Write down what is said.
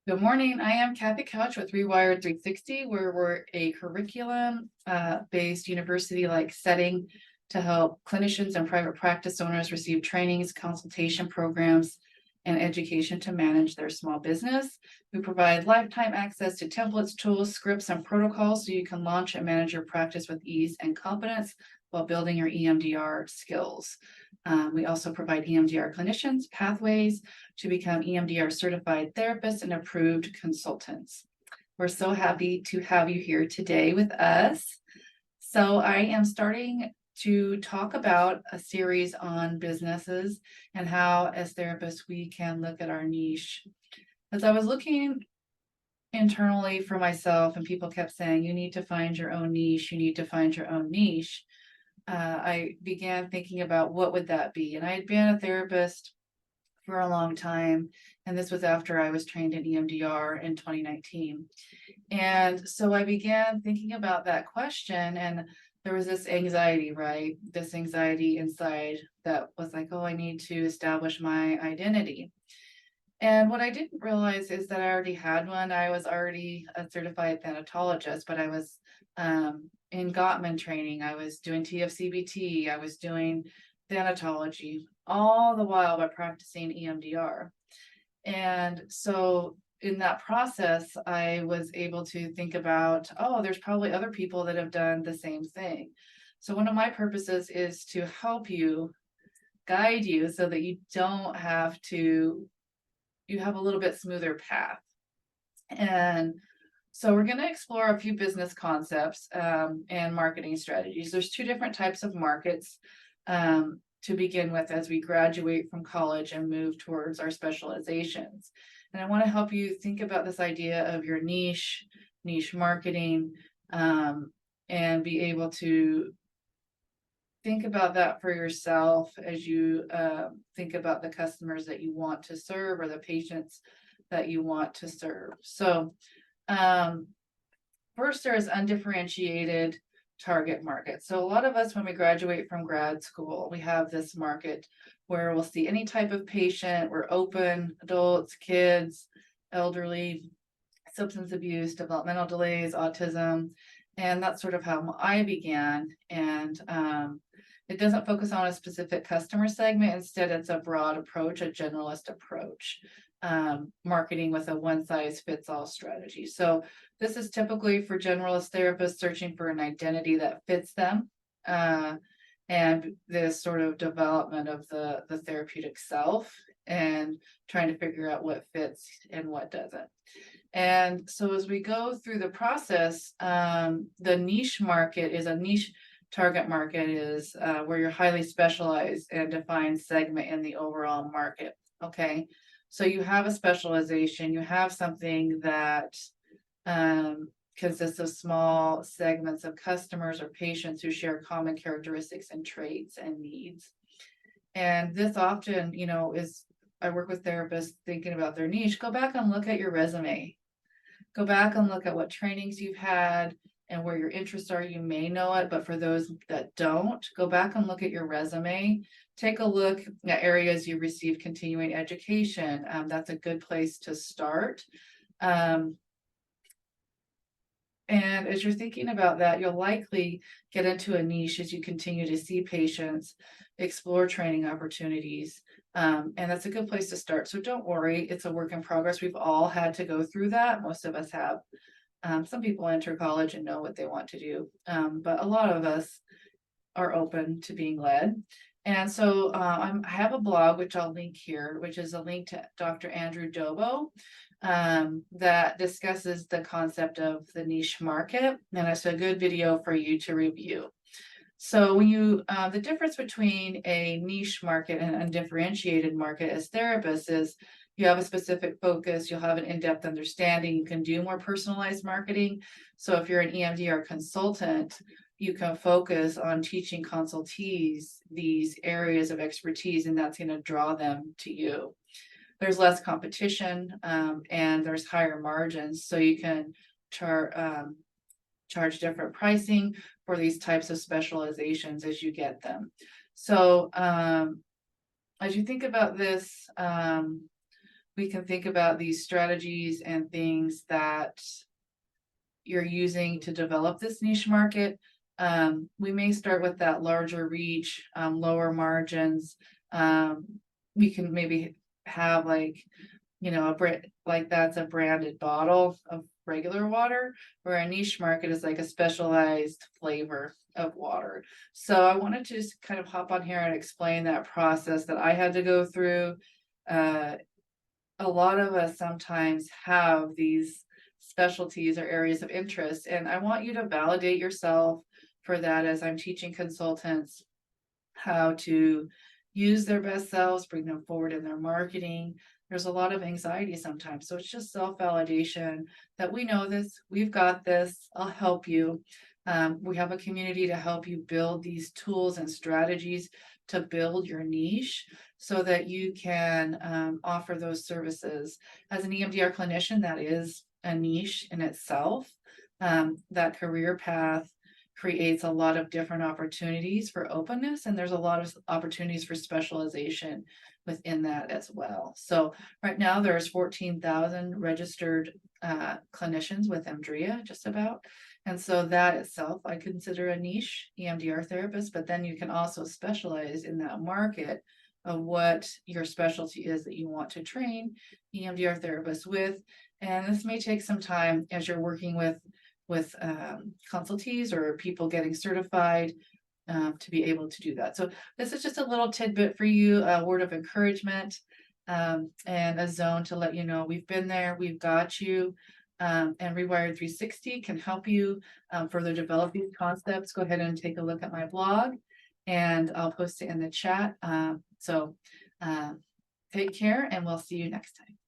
Good morning. I am Kathy Couch with Rewired 360, where we're a curriculum based university-like setting to help clinicians and private practice owners receive trainings, consultation programs, and education to manage their small business. We provide lifetime access to templates, tools, scripts, and protocols so you can launch and manage your practice with ease and confidence while building your EMDR skills. We also provide EMDR clinicians pathways to become EMDR certified therapists and approved consultants. We're so happy to have you here today with us. So I am starting to talk about a series on businesses and how, as therapists, we can look at our niche. As I was looking internally for myself, and people kept saying, you need to find your own niche, you need to find your own niche. I began thinking about what would that be. And I had been a therapist for a long time. And this was after I was trained in EMDR in 2019. And so I began thinking about that question, and there was this anxiety, right? This anxiety inside that was like, oh, I need to establish my identity. And what I didn't realize is that I already had one. I was already a certified thanatologist, but I was in Gottman training. I was doing TFCBT. I was doing thanatology, all the while by practicing EMDR. And so in that process, I was able to think about, oh, there's probably other people that have done the same thing. So one of my purposes is to help you, guide you so that you don't have to, you have a little bit smoother path. And so we're going to explore a few business concepts and marketing strategies. There's two different types of markets to begin with as we graduate from college and move towards our specializations. And I want to help you think about this idea of your niche marketing, and be able to think about that for yourself as you think about the customers that you want to serve or the patients that you want to serve. So first, there is undifferentiated target market. So a lot of us, when we graduate from grad school, we have this market where we'll see any type of patient. We're open, adults, kids, elderly, substance abuse, developmental delays, autism. And that's sort of how I began. And it doesn't focus on a specific customer segment. Instead, it's a broad approach, a generalist approach, marketing with a one-size-fits-all strategy. So this is typically for generalist therapists searching for an identity that fits them, and this sort of development of the therapeutic self and trying to figure out what fits and what doesn't. And so as we go through the process, the niche market is a niche target market is where you're highly specialized and defined segment in the overall market. Okay. So you have a specialization, you have something that consists of small segments of customers or patients who share common characteristics and traits and needs. And this often, is, I work with therapists thinking about their niche. Go back and look at your resume. Go back and look at what trainings you've had and where your interests are. You may know it, but for those that don't, go back and look at your resume. Take a look at areas you've received continuing education. That's a good place to start. And as you're thinking about that, you'll likely get into a niche as you continue to see patients, explore training opportunities. And that's a good place to start. So don't worry, it's a work in progress. We've all had to go through that. Most of us have. Some people enter college and know what they want to do, but a lot of us are open to being led. And so I have a blog, which I'll link here, which is a link to Dr. Andrew Dobo that discusses the concept of the niche market. And it's a good video for you to review. So when you, the difference between a niche market and an undifferentiated market as therapists is you have a specific focus, you'll have an in-depth understanding, you can do more personalized marketing. So if you're an EMDR consultant, you can focus on teaching consultees these areas of expertise, and that's going to draw them to you. There's less competition, and there's higher margins, so you can charge different pricing for these types of specializations as you get them. So as you think about this, we can think about these strategies and things that you're using to develop this niche market. We may start with that larger reach, lower margins. We can maybe have like, a brand like that's a branded bottle of regular water, where a niche market is like a specialized flavor of water. So I wanted to just kind of hop on here and explain that process that I had to go through. Uh, a lot of us sometimes have these specialties or areas of interest, and I want you to validate yourself for that as I'm teaching consultants how to use their best selves, bring them forward in their marketing. There's a lot of anxiety sometimes. So it's just self-validation that we know this, we've got this, I'll help you. We have a community to help you build these tools and strategies to build your niche so that you can offer those services. As an EMDR clinician, that is a niche in itself. That career path creates a lot of different opportunities for openness, and there's a lot of opportunities for specialization within that as well. So right now there's 14,000 registered clinicians with EMDRIA, just about. And so that itself I consider a niche EMDR therapist, but then you can also specialize in that market of what your specialty is that you want to train EMDR therapists with. And this may take some time as you're working with consultees or people getting certified to be able to do that. So this is just a little tidbit for you, a word of encouragement, and a zone to let you know we've been there, we've got you, and Rewired 360 can help you further develop these concepts. Go ahead and take a look at my blog, and I'll post it in the chat. So take care, and we'll see you next time.